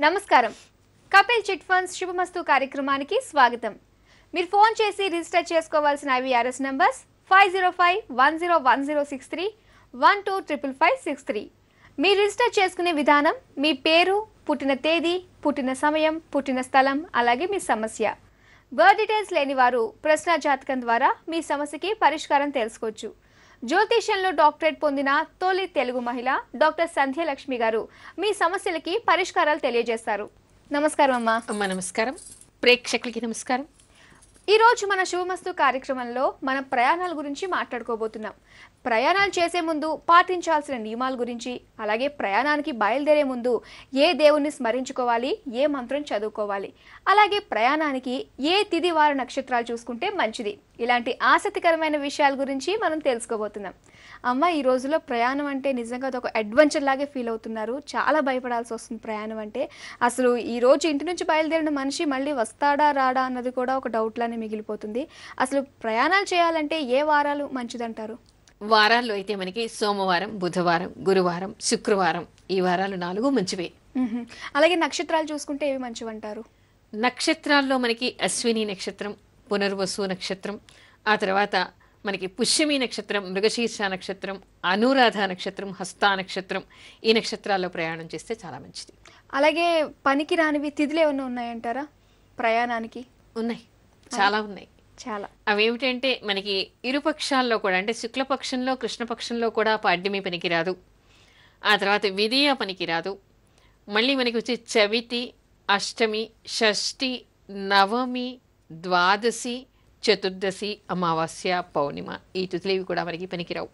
నమస్కారం. Kapil chit funds శుభమస్తు కార్యక్రమానికి స్వాగతం. మీరు ఫోన్ చేసి రిజిస్టర్ చేసుకోవాల్సిన ఐవీఆర్ఎస్ నంబర్స్ 5051010631255563. మీరు రిజిస్టర్ చేసుకునే విధానం మీ పేరు, పుట్టిన తేదీ, పుట్టిన సమయం, పుట్టిన స్థలం, అలాగే మీ సమస్య. బర్త్ డీటెయిల్స్ లేని వారు ప్రశ్న జాతకం ద్వారా మీ సమస్యకి పరిష్కారం తెలుసుకోవచ్చు. జ్యోతిష్యంలో డాక్టరేట్ పొందిన తొలి తెలుగు మహిళ డాక్టర్ సంధ్యలక్ష్మి గారు మీ సమస్యలకి పరిష్కారాలు తెలియజేస్తారు. నమస్కారం అమ్మా. నమస్కారం ప్రేక్షకులకి నమస్కారం. ఈరోజు మన శుభమస్తు కార్యక్రమంలో మనం ప్రయాణాల గురించి మాట్లాడుకోబోతున్నాం. ప్రయాణాలు చేసే ముందు పాటించాల్సిన నియమాల గురించి, అలాగే ప్రయాణానికి బయలుదేరే ముందు ఏ దేవుణ్ణి స్మరించుకోవాలి, ఏ మంత్రం చదువుకోవాలి, అలాగే ప్రయాణానికి ఏ తిథి వార నక్షత్రాలు చూసుకుంటే మంచిది, ఇలాంటి ఆసక్తికరమైన విషయాల గురించి మనం తెలుసుకోబోతున్నాం. అమ్మ, ఈ రోజుల్లో ప్రయాణం అంటే నిజంగా అదొక అడ్వెంచర్ లాగే ఫీల్ అవుతున్నారు. చాలా భయపడాల్సి వస్తుంది ప్రయాణం అంటే. అసలు ఈ రోజు ఇంటి నుంచి బయలుదేరిన మనిషి మళ్ళీ వస్తాడా రాడా అన్నది కూడా ఒక డౌట్ లానే మిగిలిపోతుంది. అసలు ప్రయాణాలు చేయాలంటే ఏ వారాలు మంచిదంటారు? వారాల్లో అయితే మనకి సోమవారం, బుధవారం, గురువారం, శుక్రవారం, ఈ వారాలు 4 మంచివే. అలాగే నక్షత్రాలు చూసుకుంటే ఏవి మంచివంటారు? నక్షత్రాల్లో మనకి అశ్విని నక్షత్రం, పునర్వసు నక్షత్రం, ఆ తర్వాత మనకి పుష్యమి నక్షత్రం, మృగశీర్ష నక్షత్రం, అనురాధ నక్షత్రం, హస్త నక్షత్రం, ఈ నక్షత్రాల్లో ప్రయాణం చేస్తే చాలా మంచిది. అలాగే పనికి రానివి తిథులు ఏమైనా ఉన్నాయంటారా ప్రయాణానికి? ఉన్నాయి, చాలా ఉన్నాయి. చాలా అవేమిటంటే మనకి ఇరుపక్షాల్లో కూడా, అంటే శుక్లపక్షంలో కృష్ణపక్షంలో కూడా పాడ్యమి పనికిరాదు, ఆ తర్వాత విధియ పనికిరాదు. మళ్ళీ మనకి వచ్చి చవితి, అష్టమి, షష్ఠి, నవమి, ద్వాదశి, చతుర్దశి, అమావాస్య, పౌర్ణిమ, ఈ తిథులు కూడా మనకి పనికిరావు.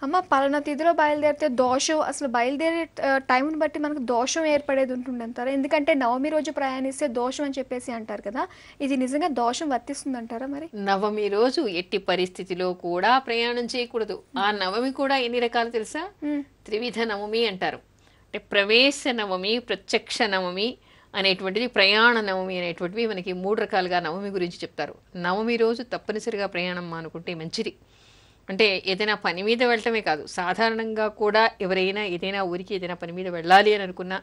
అమ్మ, పలానా తిథిలో బయలుదేరితే దోషం, అసలు బయలుదేరే టైంని బట్టి మనకు దోషం ఏర్పడేది ఉంటుంది అంటారా? ఎందుకంటే నవమి రోజు ప్రయాణిస్తే దోషం అని చెప్పేసి అంటారు కదా, ఇది నిజంగా దోషం వర్తిస్తుంది అంటారా? మరి నవమి రోజు ఎట్టి పరిస్థితిలో కూడా ప్రయాణం చేయకూడదు. ఆ నవమి కూడా ఎన్ని రకాలు తెలుసా? త్రివిధ నవమి అంటారు. అంటే ప్రవేశ నవమి, ప్రత్యక్ష నవమి అనేటువంటిది, ప్రయాణ నవమి అనేటువంటివి మనకి 3 రకాలుగా నవమి గురించి చెప్తారు. నవమి రోజు తప్పనిసరిగా ప్రయాణం మానుకుంటే మంచిది. అంటే ఏదైనా పని మీద వెళ్ళటమే కాదు, సాధారణంగా కూడా ఎవరైనా ఏదైనా ఊరికి ఏదైనా పని మీద వెళ్ళాలి అని అనుకున్నా,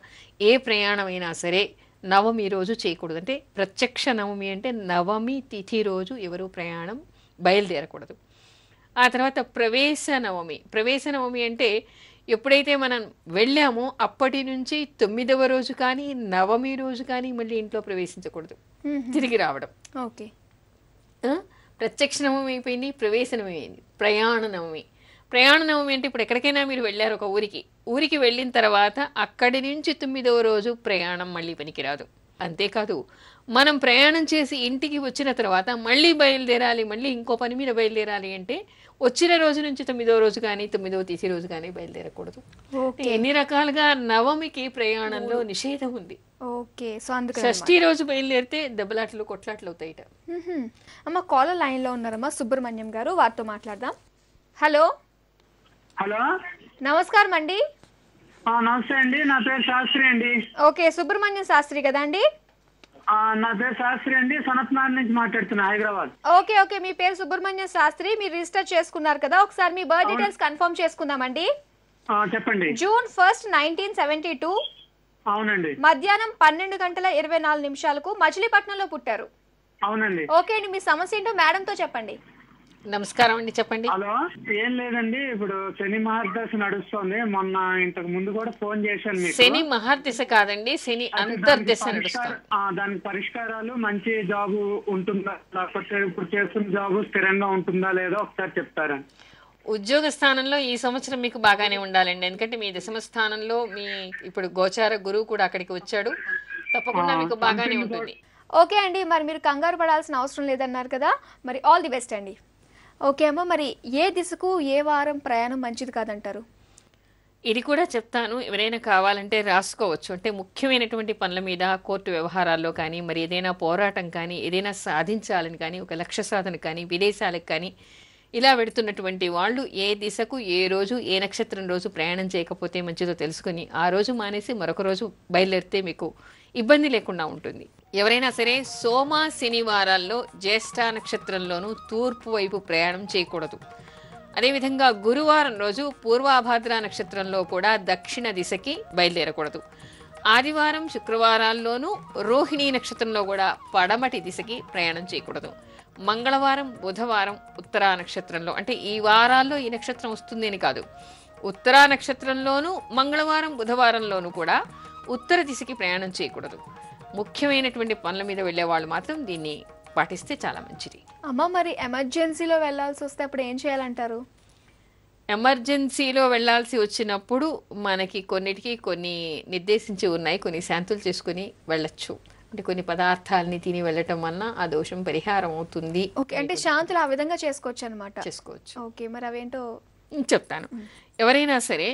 ఏ ప్రయాణం అయినా సరే నవమి రోజు చేయకూడదు. అంటే ప్రత్యక్ష నవమి అంటే నవమి తిథి రోజు ఎవరు ప్రయాణం బయలుదేరకూడదు. ఆ తర్వాత ప్రవేశ నవమి. ప్రవేశ నవమి అంటే ఎప్పుడైతే మనం వెళ్ళామో అప్పటి నుంచి 9వ రోజు కానీ నవమి రోజు కానీ మళ్ళీ ఇంట్లో ప్రవేశించకూడదు, తిరిగి రావడం. ఓకే. ప్రత్యక్ష నవమి అయిపోయింది, ప్రవేశ నవమి అయింది, ప్రయాణ నవమి. ప్రయాణ నవమి అంటే ఇప్పుడు ఎక్కడికైనా మీరు వెళ్ళారు ఒక ఊరికి వెళ్ళిన తర్వాత అక్కడి నుంచి 9వ రోజు ప్రయాణం మళ్ళీ పనికిరాదు. అంతేకాదు, మనం ప్రయాణం చేసి ఇంటికి వచ్చిన తర్వాత మళ్ళీ బయలుదేరాలి, మళ్ళీ ఇంకో పని మీద బయలుదేరాలి అంటే వచ్చిన రోజు నుంచి 9వ రోజు కానీ 9వ తిథి రోజు కానీ బయలుదేరకూడదు. ఎన్ని రకాలుగా నవమికి ప్రయాణంలో నిషేధం ఉంది. ఓకే. సో అందుకే షష్ఠి రోజు బయలుదేరితే దెబ్బలాట్లు కొట్లాట్లు అవుతాయిట. అమ్మ, కాలర్ లైన్ లో ఉన్నారమ్మా, సుబ్రహ్మణ్యం గారు, వారితో మాట్లాడదాం. హలో. హలో, నమస్కారం అండి. నమస్తే అండి, నా పేరు శాస్త్రి అండి. ఓకే, సుబ్రహ్మణ్యం శాస్త్రి కదా అండి? నా పేరు శాస్త్రి అండి, సనత్నార్ నుంచి మాట్లాడుతున్నా, హైదరాబాద్. ఓకే ఓకే, మీ పేరు సుబ్రహ్మణ్యం శాస్త్రి, మీరు రిజిస్టర్ చేసుకున్నారు కదా, ఒకసారి మీ బర్త్ డీటెయిల్స్ కన్ఫర్మ్ చేసుకుందామండి. చెప్పండి. జూన్ 1, 1972 అవునండి. మధ్యాహ్నం 12:24 మచిలీపట్నంలో పుట్టారు. అవునండి. ఓకే అండి, మీ సమస్య ఏంటో మేడంతో చెప్పండి. నమస్కారం అండి, చెప్పండి. హలో, ఏం లేదండి, ఇప్పుడు శని మహర్దశ నడుస్తుంది. మొన్న ఇంతకు ముందు కూడా ఫోన్ చేశాను మీకు. శని మహర్దశ కాదండి, శని అంతర్దశ నడుస్తుంది. దానికి పరిష్కారాలు, మంచి జాబు ఉంటుందా, లేకపోతే ఇప్పుడు చేస్తున్న జాబు స్థిరంగా ఉంటుందా లేదో ఒకసారి చెప్తారా? ఉద్యోగ స్థానంలో ఈ సంవత్సరం మీకు బాగానే ఉండాలండి, ఎందుకంటే మీ దశమ స్థానంలో మీ ఇప్పుడు గోచార గురువు కూడా అక్కడికి వచ్చాడు, తప్పకుండా మీకు బాగానే ఉంటుంది. ఓకే అండి, మరి మీరు కంగారు పడాల్సిన అవసరం లేదన్నారు కదా, మరి ఆల్ ది బెస్ట్ అండి. ఓకే అమ్మ, మరి ఏ దిశకు ఏ వారం ప్రయాణం మంచిది కాదంటారు? ఇది కూడా చెప్తాను, ఎవరైనా కావాలంటే రాసుకోవచ్చు. అంటే ముఖ్యమైనటువంటి పనుల మీద, కోర్టు వ్యవహారాల్లో కానీ, మరి ఏదైనా పోరాటం కానీ, ఏదైనా సాధించాలని కానీ, ఒక లక్ష్య సాధన కానీ, విదేశాలకు కానీ ఇలా వెడుతున్నటువంటి వాళ్ళు ఏ దిశకు ఏ రోజు ఏ నక్షత్రం రోజు ప్రయాణం చేయకపోతే మంచిదో తెలుసుకుని ఆ రోజు మానేసి మరొక రోజు బయలుదేరితే మీకు ఇబ్బంది లేకుండా ఉంటుంది. ఎవరైనా సరే సోమ శనివారాల్లో జ్యేష్ఠ నక్షత్రంలోనూ తూర్పు వైపు ప్రయాణం చేయకూడదు. అదేవిధంగా గురువారం రోజు పూర్వాభాద్ర నక్షత్రంలో కూడా దక్షిణ దిశకి బయలుదేరకూడదు. ఆదివారం శుక్రవారాల్లోనూ రోహిణీ నక్షత్రంలో కూడా పడమటి దిశకి ప్రయాణం చేయకూడదు. మంగళవారం బుధవారం ఉత్తరా నక్షత్రంలో, అంటే ఈ వారాల్లో ఈ నక్షత్రం వస్తుంది అని కాదు, ఉత్తరా నక్షత్రంలోనూ మంగళవారం బుధవారంలోనూ కూడా ఉత్తర దిశకి ప్రయాణం చేయకూడదు. ముఖ్యమైనటువంటి పనుల మీద వెళ్ళే వాళ్ళు మాత్రం దీన్ని పాటిస్తే చాలా మంచిది. అమ్మ, మరి ఎమర్జెన్సీలో వెళ్ళాల్సి వస్తే అప్పుడు ఏం చేయాలంటారు? ఎమర్జెన్సీలో వెళ్ళాల్సి వచ్చినప్పుడు మనకి కొన్నిటికి కొన్ని నిర్దేశించి ఉన్నాయి, కొన్ని శాంతులు చేసుకుని వెళ్ళొచ్చు. అంటే కొన్ని పదార్థాలని తిని వెళ్ళటం వలన ఆ దోషం పరిహారం అవుతుంది. ఓకే, అంటే శాంతులు ఆ విధంగా చేసుకోవచ్చు అనమాట. చేసుకోవచ్చు. ఓకే, మరి అవేంటో చెప్తాను. ఎవరైనా సరే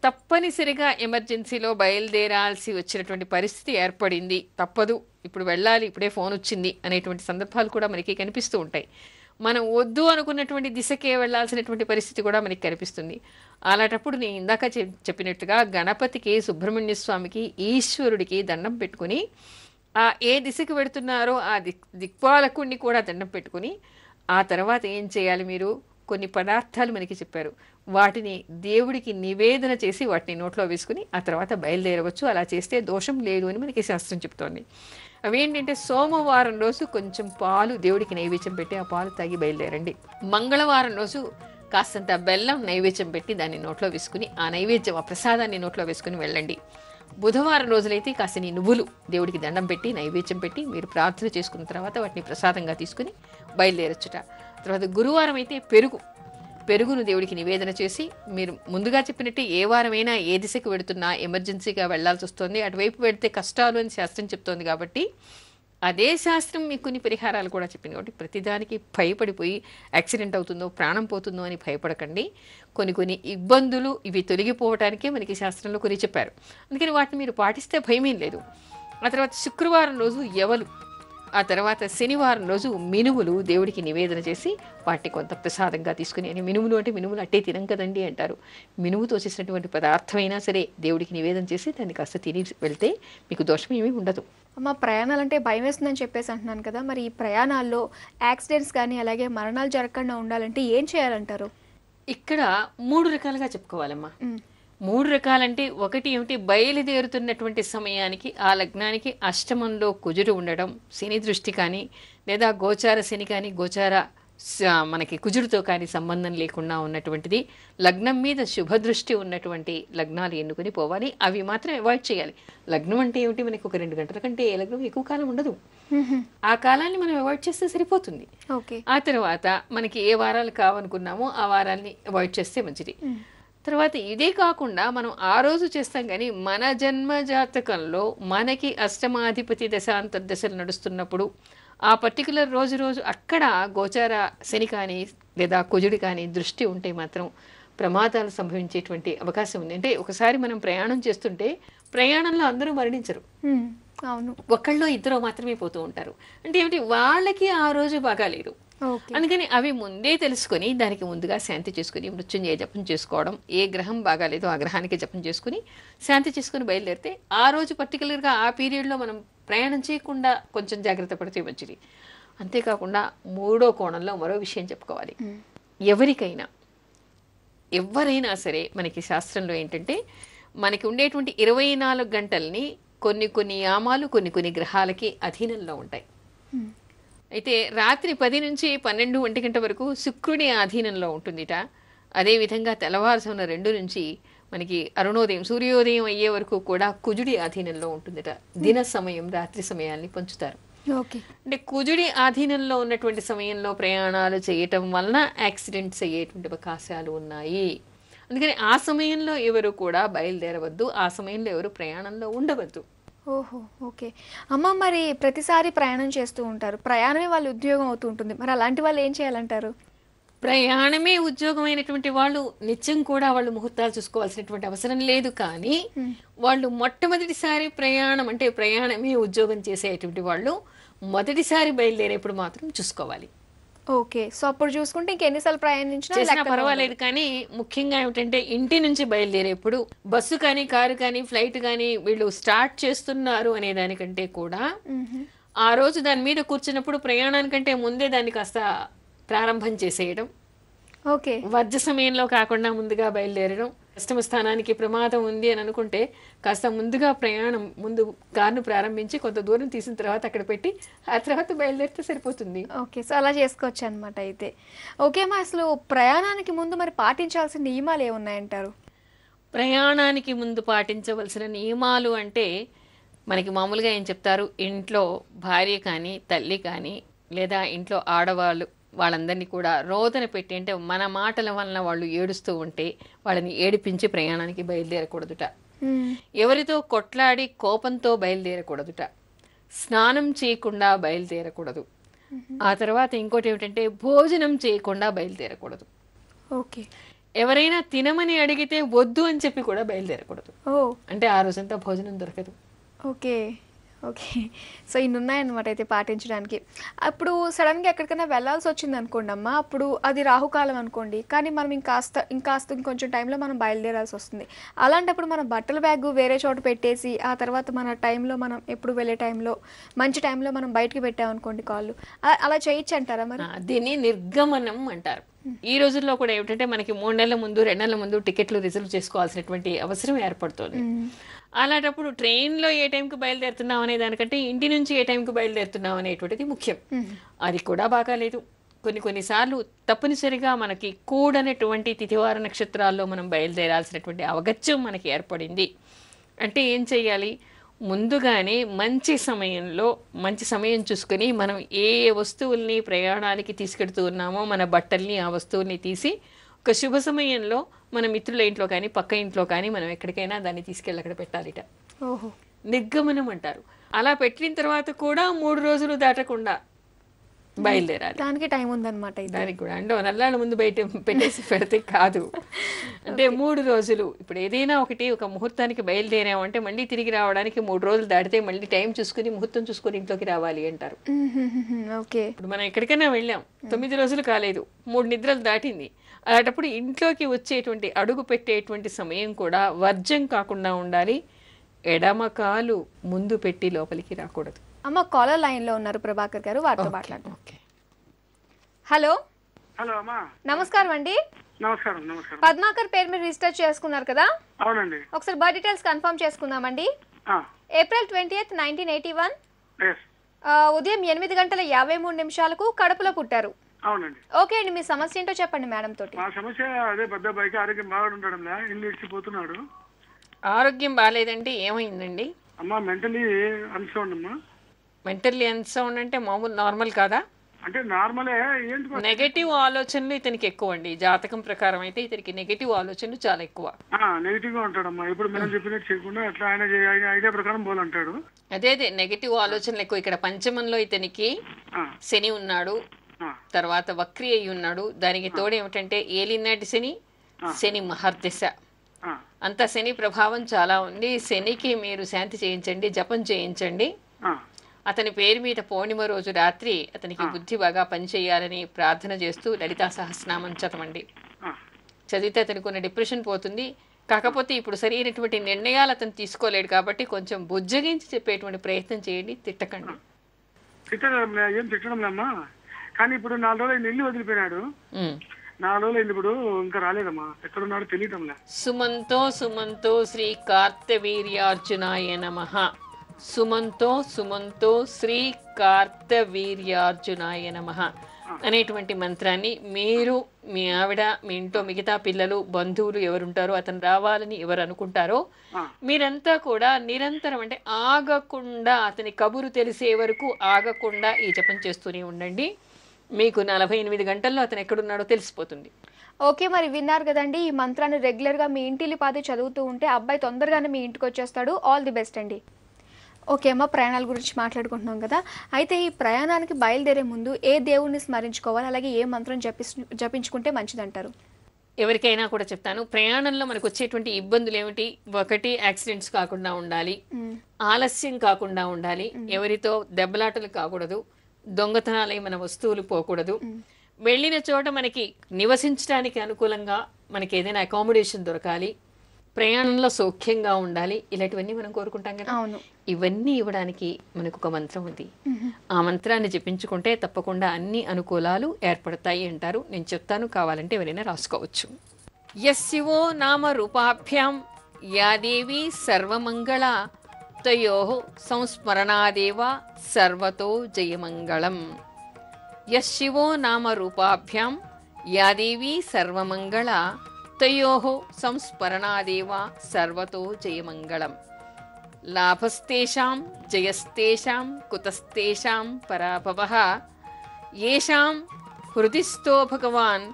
తప్పనిసరిగా ఎమర్జెన్సీలో బయలుదేరాల్సి వచ్చినటువంటి పరిస్థితి ఏర్పడింది, తప్పదు, ఇప్పుడు వెళ్ళాలి, ఇప్పుడే ఫోన్ వచ్చింది అనేటువంటి సందర్భాలు కూడా మనకి కనిపిస్తూ ఉంటాయి. మనం వద్దు అనుకున్నటువంటి దిశకే వెళ్ళాల్సినటువంటి పరిస్థితి కూడా మనకి కనిపిస్తుంది. అలాంటప్పుడు నేను ఇందాక చెప్పినట్టుగా గణపతికి, సుబ్రహ్మణ్య స్వామికి, ఈశ్వరుడికి దండం పెట్టుకుని ఏ దిశకు వెడుతున్నారో ఆ దిక్పాలకుడిని కూడా దండం పెట్టుకుని ఆ తర్వాత ఏం చేయాలి? మీరు కొన్ని పదార్థాలు మనకి చెప్పారు, వాటిని దేవుడికి నివేదన చేసి వాటిని నోట్లో వేసుకుని ఆ తర్వాత బయలుదేరవచ్చు. అలా చేస్తే దోషం లేదు అని మనకి శాస్త్రం చెప్తోంది. అవేంటంటే సోమవారం రోజు కొంచెం పాలు దేవుడికి నైవేద్యం పెట్టి ఆ పాలు తాగి బయలుదేరండి. మంగళవారం రోజు కాస్తంత బెల్లం నైవేద్యం పెట్టి దాన్ని నోట్లో వేసుకుని ఆ నైవేద్యం, ఆ ప్రసాదాన్ని నోట్లో వేసుకుని వెళ్ళండి. బుధవారం రోజులైతే కాస్త నువ్వులు దేవుడికి దండం పెట్టి నైవేద్యం పెట్టి మీరు ప్రార్థన చేసుకున్న తర్వాత వాటిని ప్రసాదంగా తీసుకుని బయలుదేరచ్చుట. తర్వాత గురువారం అయితే పెరుగును దేవుడికి నివేదన చేసి, మీరు ముందుగా చెప్పినట్టు ఏ వారమైనా ఏ దిశకు వెడుతున్నా ఎమర్జెన్సీగా వెళ్లాల్సి వస్తుంది, అటువైపు వెడితే కష్టాలు అని శాస్త్రం చెప్తోంది కాబట్టి అదే శాస్త్రం మీకు కొన్ని పరిహారాలు కూడా చెప్పింది. కాబట్టి ప్రతిదానికి భయపడిపోయి యాక్సిడెంట్ అవుతుందో ప్రాణం పోతుందో అని భయపడకండి. కొన్ని ఇబ్బందులు ఇవి తొలగిపోవటానికే మనకి శాస్త్రంలో కొన్ని చెప్పారు. అందుకని వాటిని మీరు పాటిస్తే భయమేం లేదు. ఆ తర్వాత శుక్రవారం రోజు ఎవలు, ఆ తర్వాత శనివారం రోజు మినుములు దేవుడికి నివేదన చేసి వాటిని కొంత ప్రసాదంగా తీసుకుని, అని మినుములు అంటే మినుములు అట్టే తినం కదండి అంటారు. మినుముతో చేసినటువంటి పదార్థమైనా సరే దేవుడికి నివేదన చేసి దాన్ని కాస్త తిని వెళ్తే మీకు దోషం ఏమీ ఉండదు. అమ్మ, ప్రయాణాలు అంటే భయం వేస్తుందని చెప్పేసి అంటున్నాను కదా, మరి ఈ ప్రయాణాల్లో యాక్సిడెంట్స్ కానీ అలాగే మరణాలు జరగకుండా ఉండాలంటే ఏం చేయాలంటారు? ఇక్కడ 3 రకాలుగా చెప్పుకోవాలమ్మా. 3 రకాలంటే, ఒకటి ఏమిటి, బయలుదేరుతున్నటువంటి సమయానికి ఆ లగ్నానికి అష్టమంలో కుజుడు ఉండడం, శని దృష్టి కానీ లేదా గోచార శని కానీ గోచార మనకి కుజుడితో కానీ సంబంధం లేకుండా ఉన్నటువంటిది, లగ్నం మీద శుభదృష్టి ఉన్నటువంటి లగ్నాలు ఎన్నుకుని పోవాలి. అవి మాత్రం అవాయిడ్ చేయాలి. లగ్నం అంటే ఏమిటి, మనకి ఒక 2 గంటల కంటే ఏ లగ్నం ఎక్కువ కాలం ఉండదు. ఆ కాలాన్ని మనం అవాయిడ్ చేస్తే సరిపోతుంది. ఆ తర్వాత మనకి ఏ వారాలు కావనుకున్నామో ఆ వారాన్ని అవాయిడ్ చేస్తే మంచిది. తర్వాత ఇదే కాకుండా మనం ఆ రోజు చేస్తాం, కానీ మన జన్మ జాతకంలో మనకి అష్టమాధిపతి దశాంతర్దశలు నడుస్తున్నప్పుడు ఆ పర్టికులర్ రోజు అక్కడ గోచార శని కానీ లేదా కుజుడి కానీ దృష్టి ఉంటే మాత్రం ప్రమాదాలు సంభవించేటువంటి అవకాశం ఉంది. అంటే ఒకసారి మనం ప్రయాణం చేస్తుంటే ప్రయాణంలో అందరూ మరణించరు, అవును, ఒకళ్ళు ఇద్దరు మాత్రమే పోతూ ఉంటారు. అంటే ఏమిటి, వాళ్ళకి ఆ రోజు బాగాలేదు. అందుకని అవి ముందే తెలుసుకొని దానికి ముందుగా శాంతి చేసుకుని మృత్యుంజయ జపం చేసుకోవడం, ఏ గ్రహం బాగాలేదో ఆ గ్రహానికి జపం చేసుకుని శాంతి చేసుకుని బయలుదేరితే ఆ రోజు పర్టికులర్గా ఆ పీరియడ్లో మనం ప్రయాణం చేయకుండా కొంచెం జాగ్రత్త పడితే మంచిది. అంతేకాకుండా 3వ కోణంలో మరో విషయం చెప్పుకోవాలి. ఎవరైనా సరే మనకి శాస్త్రంలో ఏంటంటే, మనకి ఉండేటువంటి 24 గంటల్ని కొన్ని యామాలు కొన్ని గ్రహాలకి అధీనంలో ఉంటాయి. అయితే రాత్రి 10 నుంచి 12 ఒంటి గంట వరకు శుక్రుడి ఆధీనంలో ఉంటుందిట. అదేవిధంగా తెల్లవారుజామున 2 నుంచి మనకి అరుణోదయం, సూర్యోదయం అయ్యే వరకు కూడా కుజుడి ఆధీనంలో ఉంటుందిట. దిన సమయం, రాత్రి సమయాన్ని పంచుతారు. అంటే కుజుడి ఆధీనంలో ఉన్నటువంటి సమయంలో ప్రయాణాలు చేయటం వలన యాక్సిడెంట్స్ అయ్యేటువంటి అవకాశాలు ఉన్నాయి. అందుకని ఆ సమయంలో ఎవరు కూడా బయలుదేరవద్దు, ఆ సమయంలో ఎవరు ప్రయాణంలో ఉండవద్దు. ఓహో, ఓకే అమ్మ. మరి ప్రతిసారి ప్రయాణం చేస్తూ ఉంటారు, ప్రయాణమే వాళ్ళ ఉద్యోగం అవుతూ ఉంటుంది, మరి అలాంటి వాళ్ళు ఏం చేయాలంటారు? ప్రయాణమే ఉద్యోగమైనటువంటి వాళ్ళు నిత్యం కూడా వాళ్ళు ముహూర్తాలు చూసుకోవాల్సినటువంటి అవసరం లేదు. కానీ వాళ్ళు మొట్టమొదటిసారి ప్రయాణం అంటే ప్రయాణమే ఉద్యోగం చేసేటువంటి వాళ్ళు మొదటిసారి బయలుదేరేప్పుడు మాత్రం చూసుకోవాలి. ఓకే, సో అప్పుడు చూసుకుంటే ఇంకెన్నిసార్లు ప్రయాణించినా పర్వాలేదు. కానీ ముఖ్యంగా ఏమిటంటే, ఇంటి నుంచి బయలుదేరేప్పుడు బస్సు కానీ కారు కానీ ఫ్లైట్ కానీ వీళ్ళు స్టార్ట్ చేస్తున్నారు అనే దానికంటే కూడా ఆ రోజు దాని మీద కూర్చున్నప్పుడు ప్రయాణానికంటే ముందే దాన్ని కాస్త ప్రారంభం చేసేయడం, ఓకే, వర్జ సమయంలో కాకుండా ముందుగా బయలుదేరడం, అష్టమ స్థానానికి ప్రమాదం ఉంది అని అనుకుంటే కాస్త ముందుగా ముందు కారును ప్రారంభించి కొంత దూరం తీసిన తర్వాత అక్కడ పెట్టి ఆ తర్వాత బయలుదేరితే సరిపోతుంది. ఓకే, సో అలా చేసుకోవచ్చు అనమాట అయితే. ఓకే అమ్మా, అసలు ప్రయాణానికి ముందు మరి పాటించాల్సిన నియమాలు ఏమున్నాయంటారు? ప్రయాణానికి ముందు పాటించవలసిన నియమాలు అంటే మనకి మామూలుగా ఏం చెప్తారు, ఇంట్లో భార్య కానీ తల్లి కానీ లేదా ఇంట్లో ఆడవాళ్ళు వాళ్ళందరినీ కూడా రోదన పెట్టి, అంటే మన మాటల వలన వాళ్ళు ఏడుస్తూ ఉంటే వాళ్ళని ఏడిపించి ప్రయాణానికి బయలుదేరకూడదుట. ఎవరితో కొట్లాడి కోపంతో బయలుదేరకూడదుట. స్నానం చేయకుండా బయలుదేరకూడదు. ఆ తర్వాత ఇంకోటి ఏమిటంటే భోజనం చేయకుండా బయలుదేరకూడదు. ఓకే. ఎవరైనా తినమని అడిగితే వద్దు అని చెప్పి కూడా బయలుదేరకూడదు. అంటే ఆ రోజంతా భోజనం దొరకదు. ఓకే ఓకే, సో ఇన్ని ఉన్నాయన్నమాట అయితే పాటించడానికి. అప్పుడు సడన్గా ఎక్కడికైనా వెళ్ళాల్సి వచ్చింది అనుకోండి అమ్మ, అప్పుడు అది రాహుకాలం అనుకోండి, కానీ మనం ఇంకొంచెం టైంలో మనం బయలుదేరాల్సి వస్తుంది. అలాంటప్పుడు మన బట్టల బ్యాగ్ వేరే చోట పెట్టేసి ఆ తర్వాత మన టైంలో మనం ఎప్పుడు వెళ్ళే టైంలో మంచి టైంలో మనం బయటకు పెట్టామనుకోండి కాళ్ళు, అలా చేయొచ్చు అంటారా మరి? దీన్ని నిర్గమనం అంటారు. ఈ రోజుల్లో కూడా ఏమిటంటే మనకి 3 నెలల ముందు 2 నెలల ముందు టికెట్లు రిజర్వ్ చేసుకోవాల్సినటువంటి అవసరం ఏర్పడుతుంది. అలాంటప్పుడు ట్రైన్లో ఏ టైంకి బయలుదేరుతున్నాం అనే దానికంటే ఇంటి నుంచి ఏ టైంకి బయలుదేరుతున్నాం అనేటువంటిది ముఖ్యం. అది కూడా బాగాలేదు. కొన్నిసార్లు తప్పనిసరిగా మనకి కూడనటువంటి తిథివార నక్షత్రాల్లో మనం బయలుదేరాల్సినటువంటి అవగత్యం మనకి ఏర్పడింది అంటే ఏం చెయ్యాలి? ముందుగానే మంచి సమయం చూసుకొని మనం ఏ వస్తువుల్ని ప్రయాణానికి తీసుకెడుతూ ఉన్నామో మన బట్టల్ని ఆ వస్తువుల్ని తీసి ఒక శుభ సమయంలో మన మిత్రుల ఇంట్లో కానీ పక్క ఇంట్లో కానీ మనం ఎక్కడికైనా దాన్ని తీసుకెళ్ళి అక్కడ పెట్టాలిట. నిర్గమనం అంటారు. అలా పెట్టిన తర్వాత కూడా 3 రోజులు దాటకుండా బయలుదేరాలి. దానికి టైం ఉందన్నమాట. దానికి కూడా అంటే నల్లాళ్ళ ముందు బయట పెట్టేసి పెడితే కాదు. అంటే 3 రోజులు. ఇప్పుడు ఏదైనా ఒక ముహూర్తానికి బయలుదేరామంటే మళ్ళీ తిరిగి రావడానికి 3 రోజులు దాటితే మళ్ళీ టైం చూసుకుని ముహూర్తం చూసుకుని ఇంట్లోకి రావాలి అంటారు. ఓకే. ఇప్పుడు మనం ఎక్కడికైనా వెళ్ళాం, 9 రోజులు కాలేదు, 3 నిద్రలు దాటింది. అలాంటప్పుడు ఇంట్లోకి వచ్చేటువంటి అడుగు పెట్టేటువంటి సమయం కూడా వర్జం కాకుండా ఉండాలి. ఎడమ కాలు ముందు పెట్టి లోపలికి రాకూడదు. అమ్మ, కాలర్ లైన్ లో ఉన్నారు ప్రభాకర్ గారు, వారితో మాట్లాడదాం. హలో. హలో అమ్మా, నమస్కారం అండి. నమస్కారం. పద్మాకర్ పేరు మీరు రిజిస్టర్ చేసుకున్నారు కదా? అవునండి. ఒకసారి బర్త్ డీటెయిల్స్ కన్ఫర్మ్ చేసుకుందామండి. ఏప్రిల్ 20th, 1981 ఉదయం 8:53 కడపలో పుట్టారు. అవునండి. ఓకే అండి, మీ సమస్య ఏంటో చెప్పండి మేడం తోటి. మా సమస్య అదే, పెద్ద బైక్ ఆరోగ్యం బాగా ఉండడం ఇల్లు ఇడిచిపోతున్నాడు. ఆరోగ్యం బాగాలేదండి, ఏమైందండి? అమ్మా మెంటలీ అన్సౌండ్ అమ్మా. మెంటల్లీ అన్సౌండ్ అంటే మామూలు నార్మల్ కాదా? అంటే నార్మలే. ఏంటి నెగటివ్ ఆలోచనలు ఇతనికి ఎక్కువ అండి. జాతకం ప్రకారం అయితే ఇతనికి నెగటివ్ ఆలోచనలు చాలా ఎక్కువ. నెగిటివ్ గా ఉంటాడమ్మా. ఇప్పుడు మనం చెప్పినట్టు చేయకుండా అట్లా ఆయన ఐడియా ప్రకారం పోలంటాడు. అదే నెగటివ్ ఆలోచనలు ఎక్కువ. ఇక్కడ పంచమంలో ఇతనికి శని ఉన్నాడు, తర్వాత వక్రి అయి ఉన్నాడు. దానికి తోడు ఏమిటంటే ఏలినాటి శని మహర్దశ, అంత శని ప్రభావం చాలా ఉంది. శనికి మీరు శాంతి చేయించండి, జపం చేయించండి. అతని పేరు మీద పౌర్ణిమ రోజు రాత్రి అతనికి బుద్ధి బాగా పనిచేయాలని ప్రార్థన చేస్తూ లలితా సహస్రనామం చదవండి. చదివితే అతనికి ఉన్న డిప్రెషన్ పోతుంది. కాకపోతే ఇప్పుడు సరైనటువంటి నిర్ణయాలు అతను తీసుకోలేడు కాబట్టి కొంచెం బుజ్జగించి చెప్పేటువంటి ప్రయత్నం చేయండి, తిట్టకండి. ఏం తిట్టడంలేమ్మా, కానీ ఇప్పుడు 4 రోజులు ఇల్లు వదిలిపోయినాడు. 4 రోజులు అయింది, ఇప్పుడు ఇంకా రాలేదమ్మా. ఎక్కడున్నాడో తెలియటంలే. సుమంతో శ్రీ కార్తవీర్యార్జునాయ నమః. సుమంతో శ్రీ కార్తవీర్యార్జునాయ నమః అనేటువంటి మంత్రాన్ని మీరు, మీ ఆవిడ, మీ ఇంట్లో మిగతా పిల్లలు, బంధువులు ఎవరుంటారో అతను రావాలని ఎవరు అనుకుంటారో మీరంతా కూడా నిరంతరం, అంటే ఆగకుండా, అతని కబురు తెలిసే వరకు ఆగకుండా ఈ జపం చేస్తూనే ఉండండి. మీకు 48 గంటల్లో అతను ఎక్కడున్నాడో తెలిసిపోతుంది. ఓకే, మరి విన్నారు కదండి. ఈ మంత్రాన్ని రెగ్యులర్గా మీ ఇంటిలి పాది చదువుతూ ఉంటే అబ్బాయి తొందరగానే మీ ఇంటికి వచ్చేస్తాడు. ఆల్ ది బెస్ట్ అండి. ఓకే అమ్మ, ప్రయాణాల గురించి మాట్లాడుకుంటున్నాం కదా. అయితే ఈ ప్రయాణానికి బయలుదేరే ముందు ఏ దేవుణ్ణి స్మరించుకోవాలి, అలాగే ఏ మంత్రం జపించుకుంటే మంచిదంటారు? ఎవరికైనా కూడా చెప్తాను. ప్రయాణంలో మనకు వచ్చేటువంటి ఇబ్బందులు ఏమిటి? 1 యాక్సిడెంట్స్ కాకుండా ఉండాలి, ఆలస్యం కాకుండా ఉండాలి, ఎవరితో దెబ్బలాటలు కాకూడదు, దొంగతనాలై మన వస్తువులు పోకూడదు, వెళ్ళిన చోట మనకి నివసించడానికి అనుకూలంగా మనకి ఏదైనా అకామిడేషన్ దొరకాలి, ప్రయాణంలో సౌఖ్యంగా ఉండాలి. ఇలాంటివన్నీ మనం కోరుకుంటాం కదా. ఇవన్నీ ఇవ్వడానికి మనకు ఒక మంత్రం ఉంది. ఆ మంత్రాన్ని జపించుకుంటే తప్పకుండా అన్ని అనుకూలాలు ఏర్పడతాయి అంటారు. నేను చెప్తాను, కావాలంటే ఎవరైనా రాసుకోవచ్చు. యస్యవో నామ రూపాభ్యాం యా దేవీ సర్వమంగళా తయోః సంస్మరణాదేవ సర్వతో జయమంగళం. యశివో నామ రూపాభ్యాం యా దేవీ సర్వమంగళా తయోః సంస్మరణాదేవ సర్వతో జయమంగళం. లాభస్తేషాం జయస్తేషాం కుతస్తేషాం పరాభవః యేషాం హృదిస్థో భగవాన్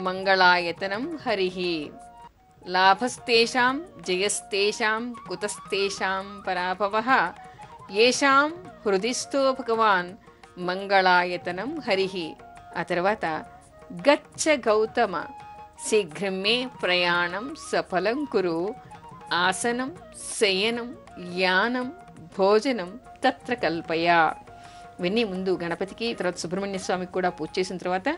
మంగళాయతనం హరిః. లాభస్తేషాం జయస్తేషాం కుతస్తేషాం పరాభవః యేషాం హృదిస్థో భగవాన్ మంగళాయతనం హరిః. ఆ తర్వాత గచ్చ గౌతమ శీఘ్రం మే ప్రయాణం సఫలం కురు ఆసనం శయనం యానం భోజనం తత్ర కల్పయ. ఇవన్నీ ముందు గణపతికి, తర్వాత సుబ్రహ్మణ్య స్వామికి కూడా పూజ చేసిన తర్వాత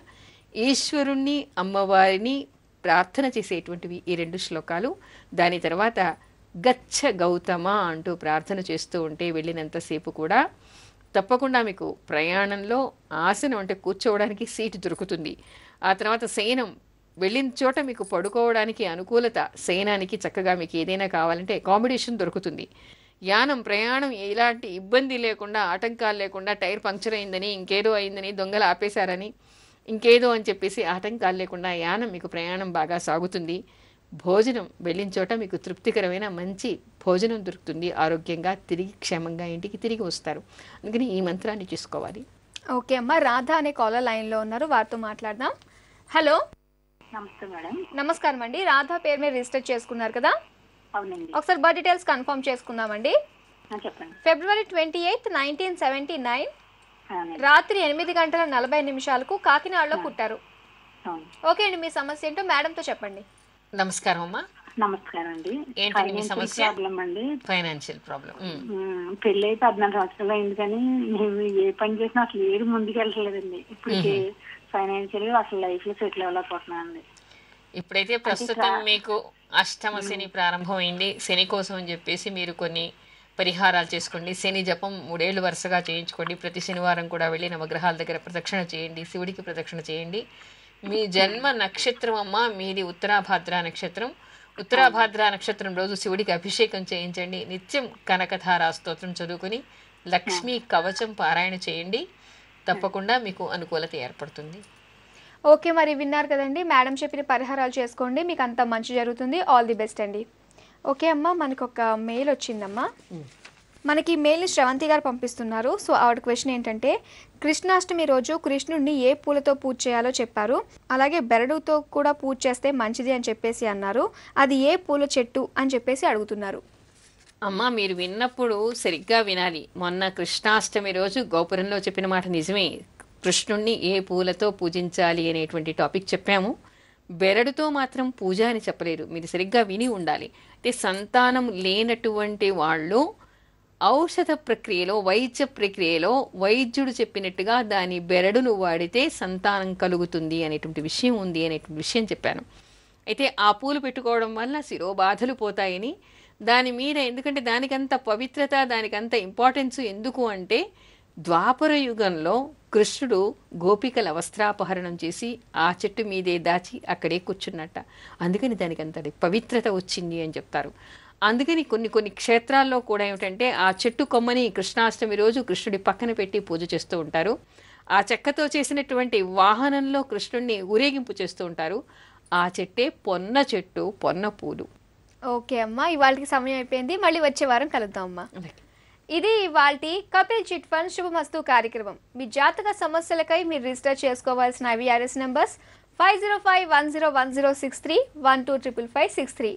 ఈశ్వరుణ్ణి అమ్మవారిని ప్రార్థన చేసేటువంటివి ఈ 2 శ్లోకాలు. దాని తర్వాత గచ్చ గౌతమ అంటూ ప్రార్థన చేస్తూ ఉంటే వెళ్ళినంతసేపు కూడా తప్పకుండా మీకు ప్రయాణంలో ఆసనం అంటే కూర్చోవడానికి సీటు దొరుకుతుంది. ఆ తర్వాత శయనం, వెళ్ళిన చోట మీకు పడుకోవడానికి అనుకూలత, శయనానికి చక్కగా మీకు ఏదైనా కావాలంటే అకామిడేషన్ దొరుకుతుంది. యానం, ప్రయాణం ఎలాంటి ఇబ్బంది లేకుండా, ఆటంకాలు లేకుండా, టైర్ పంక్చర్ అయిందని, ఇంకేదో అయిందని, దొంగలు ఆపేశారని, ఇంకేదో అని చెప్పేసి ఆటంకాలు లేకుండా యానం మీకు ప్రయాణం బాగా సాగుతుంది. భోజనం, వెళ్ళిన చోట మీకు తృప్తికరమైన మంచి భోజనం దొరుకుతుంది. ఆరోగ్యంగా తిరిగి క్షేమంగా ఇంటికి తిరిగి వస్తారు. అందుకని ఈ మంత్రాన్ని చూసుకోవాలి. ఓకే అమ్మ, రాధా అనే కాలర్ లైన్లో ఉన్నారు, వారితో మాట్లాడదాం. హలో, నమస్తే మేడం. నమస్కారం అండి. రాధా పేరు మీద రిజిస్టర్ చేసుకున్నారు కదా? అవునండి. ఒకసారి బర్త్ డీటెయిల్స్ కన్ఫర్మ్ చేసుకుందామండి. చెప్పండి. ఫిబ్రవరి 28, 1979 అవునండి. రాత్రి 8:40 కాకినాడలో పుట్టారు. అవును. ఓకే అండి, మీ సమస్య ఏంటో మేడంతో చెప్పండి. నమస్కారం అమ్మా. నమస్కారం అండి. ఏంటండి మీ సమస్య? ప్రాబ్లం అండి. Financial problem. పెళ్ళి అయితే 14 సంవత్సరాలు అయింది, కానీ మేము ఏ పని చేసినా అసలు ఏది ముందుకు వెళ్ళలేదండి. ఇప్పుడు ఫైనాన్షియల్ గా అసలు లైఫ్ లో సెటిల్ అవ్వలేకపోతున్నానండి. ఇప్పుడైతే ప్రస్తుతం మీకు అష్టమ శని ప్రారంభమైంది. శని కోసం అని చెప్పేసి మీరు కొన్ని పరిహారాలు చేసుకోండి. శని జపం 3 ఏళ్ళు వరుసగా చేయించుకోండి. ప్రతి శనివారం కూడా వెళ్ళి నవగ్రహాల దగ్గర ప్రదక్షిణ చేయండి, శివుడికి ప్రదక్షిణ చేయండి. మీ జన్మ నక్షత్రం అమ్మ, మీది ఉత్తరాభాద్ర నక్షత్రం. ఉత్తరాభాద్ర నక్షత్రం రోజు శివుడికి అభిషేకం చేయించండి. నిత్యం కనకధారా స్తోత్రం చదువుకుని లక్ష్మీ కవచం పారాయణ చేయండి. తప్పకుండా మీకు అనుకూలత ఏర్పడుతుంది. ఓకే, మరి విన్నారు కదండి, మేడం చెప్పిన పరిహారాలు చేసుకోండి, మీకు అంతా మంచి జరుగుతుంది. ఆల్ ది బెస్ట్ అండి. ఓకే అమ్మ, మనకు ఒక మెయిల్ వచ్చిందమ్మా. మనకి మెయిల్ని శ్రవంతి గారు పంపిస్తున్నారు. సో ఆవిడ క్వశ్చన్ ఏంటంటే, కృష్ణాష్టమి రోజు కృష్ణుడిని ఏ పూలతో పూజ చేయాలో చెప్పారు, అలాగే బెరడుతో కూడా పూజ చేస్తే మంచిది అని చెప్పేసి అన్నారు. అది ఏ పూల చెట్టు అని చెప్పేసి అడుగుతున్నారు. అమ్మ, మీరు విన్నప్పుడు సరిగ్గా వినాలి. మొన్న కృష్ణాష్టమి రోజు గోపురంలో చెప్పిన మాట నిజమే. కృష్ణుణ్ణి ఏ పూలతో పూజించాలి అనేటువంటి టాపిక్ చెప్పాము. బెరడుతో మాత్రం పూజ అని చెప్పలేరు. మీరు సరిగ్గా విని ఉండాలి. అంటే సంతానం లేనటువంటి వాళ్ళు ఔషధ ప్రక్రియలో, వైద్య ప్రక్రియలో వైద్యుడు చెప్పినట్టుగా దాని బెరడును వాడితే సంతానం కలుగుతుంది అనేటువంటి విషయం ఉంది అనేటువంటి విషయం చెప్పాను. అయితే ఆ పూలు పెట్టుకోవడం వల్ల శిరోబాధలు పోతాయని, దాని మీద ఎందుకంటే దానికంత పవిత్రత, దానికంత ఇంపార్టెన్స్ ఎందుకు అంటే, ద్వాపర యుగంలో కృష్ణుడు గోపికల వస్త్రాపహరణం చేసి ఆ చెట్టు మీదే దాచి అక్కడే కూర్చున్నట్ట. అందుకని దానికి అంత పవిత్రత వచ్చింది అని చెప్తారు. అందుకని కొన్ని క్షేత్రాల్లో కూడా ఏమిటంటే ఆ చెట్టు కొమ్మని కృష్ణాష్టమి రోజు కృష్ణుడి పక్కన పెట్టి పూజ చేస్తూ ఉంటారు. ఆ చెక్కతో చేసినటువంటి వాహనంలో కృష్ణుడిని ఊరేగింపు చేస్తూ ఉంటారు. ఆ చెట్టే పొన్న చెట్టు, పొన్న పూలు. ఓకే అమ్మ, ఇవాళకి సమయం అయిపోయింది. మళ్ళీ వచ్చే వారం కలుద్దాం అమ్మా. ఇది ఇవాల్టి కపిల్ చిట్ ఫండ్ శుభమస్తు కార్యక్రమం. మీ జాతక సమస్యలకై మీరు రిజిస్టర్ చేసుకోవాల్సిన IVRS నంబర్స్ 5051010631255563.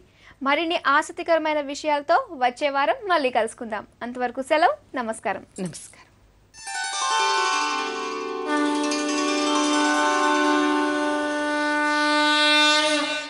మరిన్ని ఆసక్తికరమైన విషయాలతో వచ్చే వారం మళ్ళీ కలుసుకుందాం. అంతవరకు సెలవు. నమస్కారం. నమస్కారం.